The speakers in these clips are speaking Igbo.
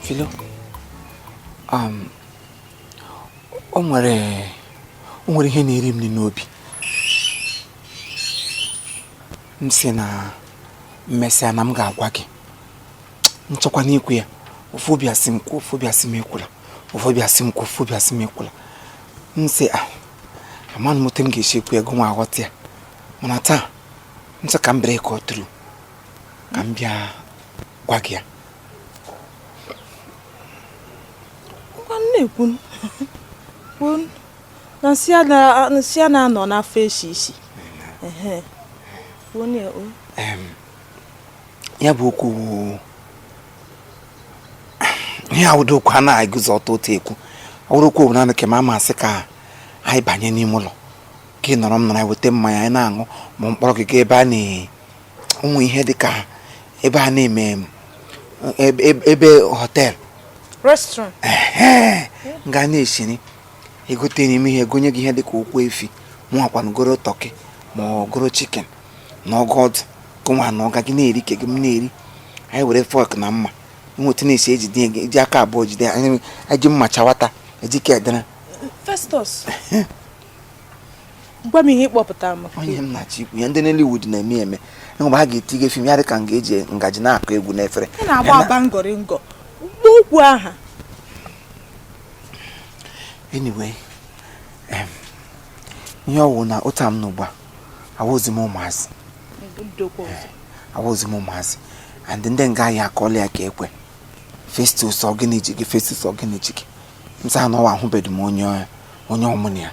Philo, o nwere ihe na-eri m n'obi. M sị na mmesịa na m ga-agwa gị. Nchọkwa n'ikwu ya. Ofu obi asị m kwuo, ofu obi asị m ekwula. Ofu obi asị m kwuo, ofu obi asị m ekwula. M sị amanụ m otu m ga-esi ekwu ego nwa aghọta ya. Mana taa, m sị ka m bere ka ọ tụrụ. Ka m bịa gwa gị ya. Na-ekwu na nsị a na-anọ n'afọ esi isi. Ya bụ okwu ihe awụdo okwu a na-eguzo ọtọ otu ekwu. Ọwụrụ okwu bụ naanị ka ma amasị ka anyị banye n'ime ụlọ gị nọrọ m nọrọ weta mmanya anyị na-aṅụ ma mkpọrọ gị ebe a ụmụ ihe dị ka ebe a na-eme ebe họtel restaurant nga na-eshiri egote n'ime ihe gonye gị ihe dị ka okwu efi nwa goro tọkị ma ọ goro chicken na ọgọdụ gụnwa na ọga gị na-eri ke gị m na-eri. Anyị were fọk na mma nweta na-esi eji aka abụọ jide anyị eji mma chawata eji ka edere. Festus gwa m ihe ịkpọpụtara maka onye m na-achọ ikwu ya ndị Nollywood na-eme eme mgbe ha ga-etige fim ya dị ka m ga-eji ngaji na-akụ egwu n'efere. Ị na-agba aba ngọrị ngọ okwu aha. Anyway, ihe ọwụ na ụta m n'ugba awụzi m ụmụazị and ndị nga ya akọọla ya ka ekwe Festus ọgịnị ji gị Festus ọgịnị ji gị msa na ọwa ahụbedu m onye ọmụnụ ya.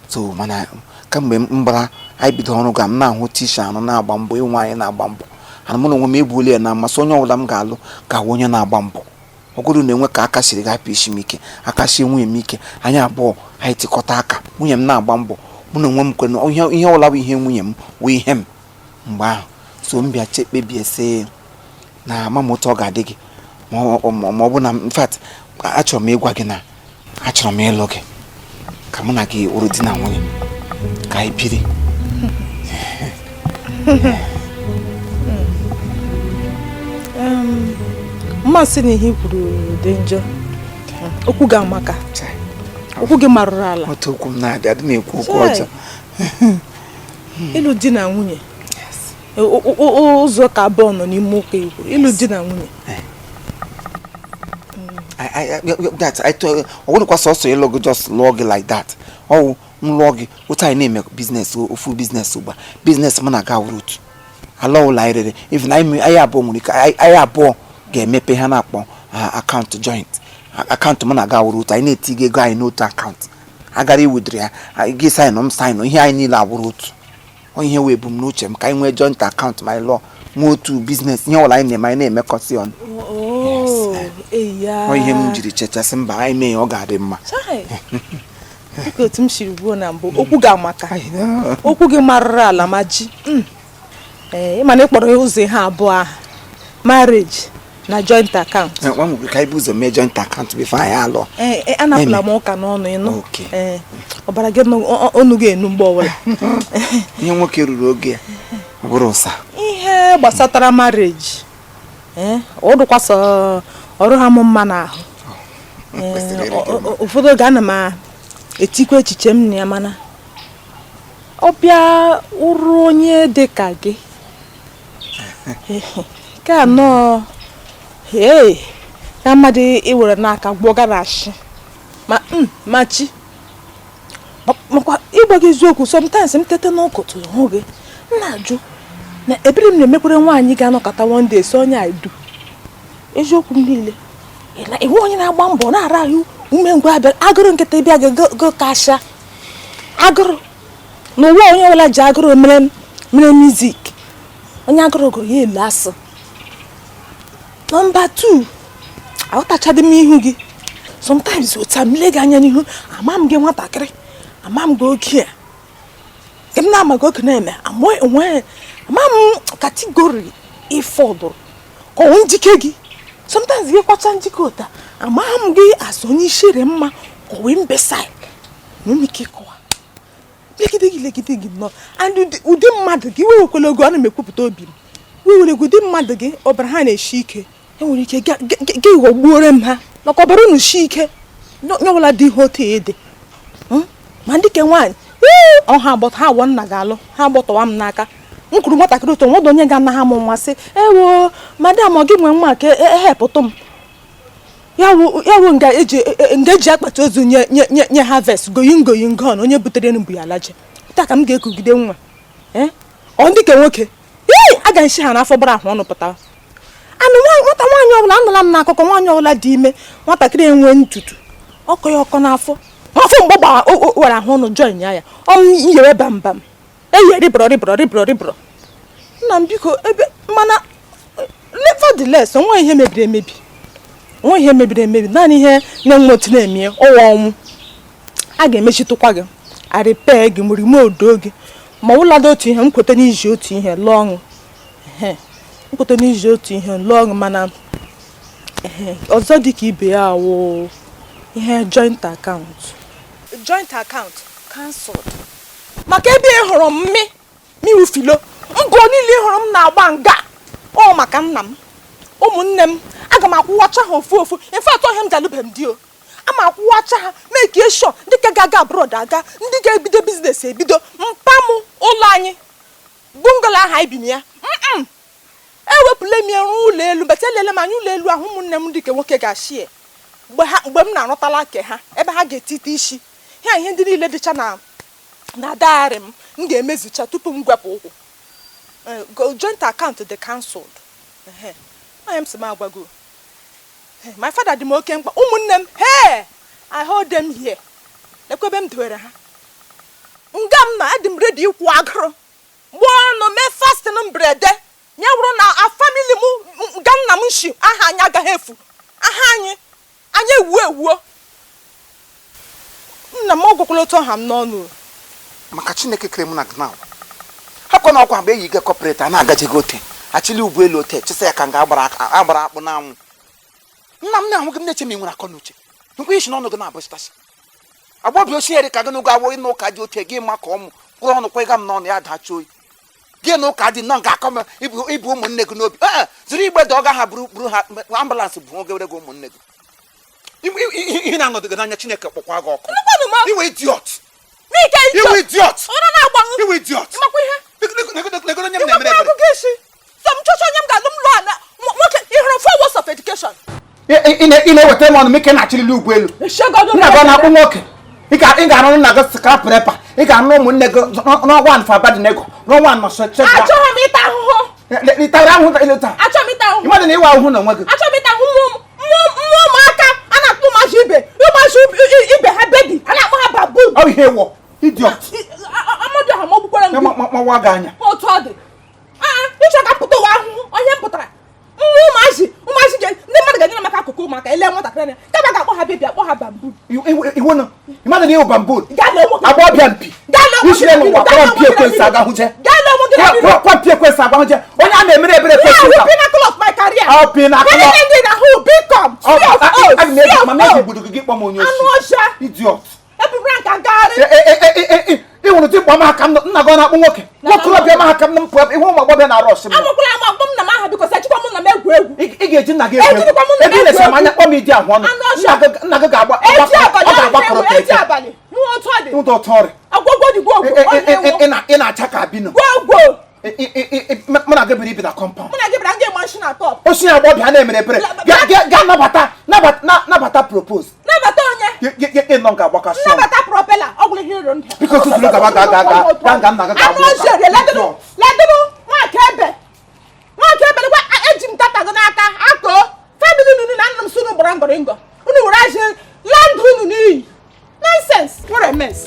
So mana kamgbe m gbara anyị bido ọrụ ga m na-ahụ tisha anụ na-agba mbọ ịnwe anyị na-agba mbọ ana mụ na onwe m ebuoli ya na mmasị onye ọbụla m ga-alụ ga-awụ onye na-agba mbọ. Ọgụrụ na-enwe ka aka siri ga-apụ isi m ike aka sie nwunye m ike anyị abụọ anyị tikọta aka nwunye m na-agba mbọ mụ na onwe m kwere ihe ọbụla bụ ihe nwunye m wụ ihe m mgbe ahụ. So m bịa kpebie sị na amamoto ọ ga-adị gị ma ọ bụ na in fact achọrọ m ịgwa gị na achọrọ m ịlụ gị ka mụ na gị wụrụ di na nwunye ka anyị biri. Mmasị na ihe kwuru dị njọ. Okwu gị amaka. Okwu gị marụrụ ala. Otu okwu m na-adị adị na-ekwu okwu ọjọọ. Ịlụ di na nwunye. Ụzọ ka abụọ nọ n'ime ụka ikwu. Ịlụ di na nwunye. ọ wụrụkwa sọsọ ịlụ gị just lụọ gị like that. Ọwụ m lụọ gị otu anyị na-eme biznes ofu biznes ugba biznes m na-aga wụrụ otu ala ụlọ anyị rere even anyị abụọ nwere ike anyị abụọ ga-emepe ha na-akpọ akaụntụ joint akaụntụ m na-aga wụrụ otu anyị na-etiga ego anyị n'otu akaụntụ agara iwudiri ya gị saịnụ m saịnụ ihe anyị niile awụrụ otu ihe wee bụ m n'uche m ka anyị nwee joint akaụntụ ma anyị lụọ nwe otu biznes ihe ọbụla anyị na-eme anyị na-emekọsị ọnụ. Ihe m jiri chechasị mba anyị mee ọ ga-adị mma. Dịka otu m siri gbuo na mbụ okwu gị amaka okwu gị marụrụ ala ma ji ịma na ịkpọrọ ụzọ ha abụọ aha marriage na joint account. Nwa m ka anyị bụ ụzọ mee joint account bifo anyị alụọ. Anapụla m ụka n'ọnụ ịnụ ọbara gị ọnụ gị enu mgbe ọbụla. Ihe nwoke ruru oge ya ọ bụrụ ụsa ihe gbasatara marriage ọ dụkwasị ọrụ ha m mma n'ahụ. Ụfọdụ oge ana m etikwa echiche m na ya mana ọ bịa ụrụ onye dị ka gị ka anọ ya mmadụ iwere n'aka gwọgara ashị ma chi makwa ịgwa gị eziokwu sometimes m tete n'ụkụtụ hụ gị na-ajụ na ebiri m na-emekwere nwaanyị ga-anọkọta one day so onye aidu eziokwu m niile ihu onye na-agba mbọ na-ara ahụ ume ngwa abịa agụrụ nkịta ịbịa go kasha agụrụ n'ụwa onye ọbụla ji agụrụ mere music onye agụrụ gụrụ ya elu asị. Nọmba 2 aghọtachadị m ihu gị sometimes otu a mle gị anya n'ihu ama m gị nwatakịrị ama m gị oke a gị m na-amaghị oke na-eme ama m kategori ịfọdụrụ ka ọ njike gị sometimes gị kwacha njike ụta ama m gị asọ onye ishere mma ka ọ wee mbesai nwere ike ịkọwa legide gị nọ and ụdị mmadụ gị wewekwele ogo a na-emekwupụta obi m wewere ụdị mmadụ gị ọbara ha na-eshi ike enwere ike ga ghọgbuore m ha maka ọbara unu shi ike nyọbụla dị ihe otu ede ma ndị ke nwaanyị ọha agbọtọ ha awọ nna ga-alụ ha agbọtọwa m n'aka m kwuru nwatakịrị ụtọ nwodo onye ga-ana ha m mmasị ewo madam ọ gị nwee nwa ka ehepụtụ m ya wụ nga eji akpati ozu nye harvest goyin gon onye butere nbu ya alaje taa ka m ga-ekugide nwa ọ ndị ke nwoke a ga-eshi ha n'afọ gbara ahụ ọnụ pụtara anụ nwata nwaanyị ọbụla anụla m n'akụkọ nwaanyị ọbụla dị ime nwatakịrị enwe ntutu ọkọ ya ọkọ n'afọ mgbe wara ahụ ọnụ join ya iyewe bambam eyi ribro nna m biko ebe mana nevertheless onwe ihe mebiri emebi naanị ihe na-enwe otu na-eme ọwa ọnwụ a ga-emechitụkwa gị arịpe gị mụrime odo gị ma ụlọdụ otu ihe nkweta n'iji otu ihe lụọ ọṅụ mana ọzọ dị ka ibe ya wụ ihe joint account cancelled maka ebe ị hụrụ m miwufilo ngụ niile ị hụrụ m na-agba nga ọ maka nna m ụmụnne m aga m akwụwacha ha ofu in fact ọhịa m jalụbeghị m di o ama akwụwacha ha make sure ndị ka ga-aga abroad aga ndị ga-ebido biznes ebido mpam ụlọ anyị bungalo ahụ anyị bi na ya ewepụla m ya ụlọ elu bete elele m anya ụlọ elu ahụ ụmụnne m dịka nwoke ga-ashie mgbe m na-arụtala ke ha ebe ha ga-etite isi ha ihe ndị niile dịcha na diary m ga-emezucha tupu m gwepụ ụkwụ joint account dị cancelled onye m si m agwago my father dị m oke mkpa ụmụnne m I hold them here lekwebe m dowere ha nga m na adị m ready ịkwụ agụrụ gbuo ọnụ mee fasting mberede ya bụrụ na family m ga nna m shi aha anyị agaghị efu aha anyị ewuo nna m ọgwụkwala otu ọha m n'ọnụ maka Chineke kere mụ na gị naw hakwa na ọkwa mgbe eyi ga corporate a na-agajigo ote achịli ụgbọ elu ote chisa ya ka nga agbara akpụ n'anwụ nna m na-ahụ gị m na-eche m nwere akọ n'uche nkwa isi n'ọnụ gị na-abụchịtasị agbọbịa osi ka gị n'ụgwọ awụ ịnụ ụka dị ote gị ma ka ọmụ kwụrụ ọnụ kwega m n'ọnụ ya dacha oyi gị na ụka dị nnọọ ga-akọ m ibu ụmụnne gị n'obi zụrụ igbe dị ọga ha buru ha ambụlansị bụ oge were gị ụmụnne gị ihe na-aṅụdụ gị n'anya Chineke kpọkwa gị ọkụ iwe idiot ị na-eweta m ọnụ m ike na-achịrịli ụgbọ elu nna gị na-akpụ nwoke ị ga-anụ nna gị scrap repa ị ga-anụ ụmụnne gị n'ọgwa nfa Abadinego n'ọnwa ịtara ahụhụ ịmadụ na ịwa ahụhụ na onwe gị ibe ha bebi a na-akpọ ha babu ọ ihe wọ idiot mawa gị anya otu ọ dị ịchọ ka pụta ụwa ahụhụ onye m pụtara ụmụazị ndị mmadụ ga-enyere maka akụkụ ụmụaka ele nwatakịrị anya kama ga-akpọ ha bebi akpọ ha bambu iwu na ịmadụ na ịwụ bambu agba ọbịa mpi isire n'ụwa kpọrọ mpi ekwensị aga hụje kwa mpi ekwensị aga hụje onye a na-emere ebere ekwensị ụka ịhụrụ dị kpọ mahaka m nna gị na-akpụ nwoke nwokorobịa mahaka m mpụ ebe ihe ụmụ agbọbịa na-arụ ọsị ị ga-eji nna gị egwu ebe ị na-esi anya kpọ m iji ahụ ọnụ nna gị ga-agba ọgbakọrọ ka eji ụdọ ụtọ ọrịa ị na-acha ka abinu mụ na gị biri ibi na kọmpaụnd osi ya agbọbịa na-emere ebere ga nabata propose nọ nke agbakasị biko tụtụrụ gaba ga nna gị ga-agbụ eji m tata gị n'aka akọ famili unu na nna m sunu gbara ngọrịngọ unu were aji land unu n'iyi nonsense what a mess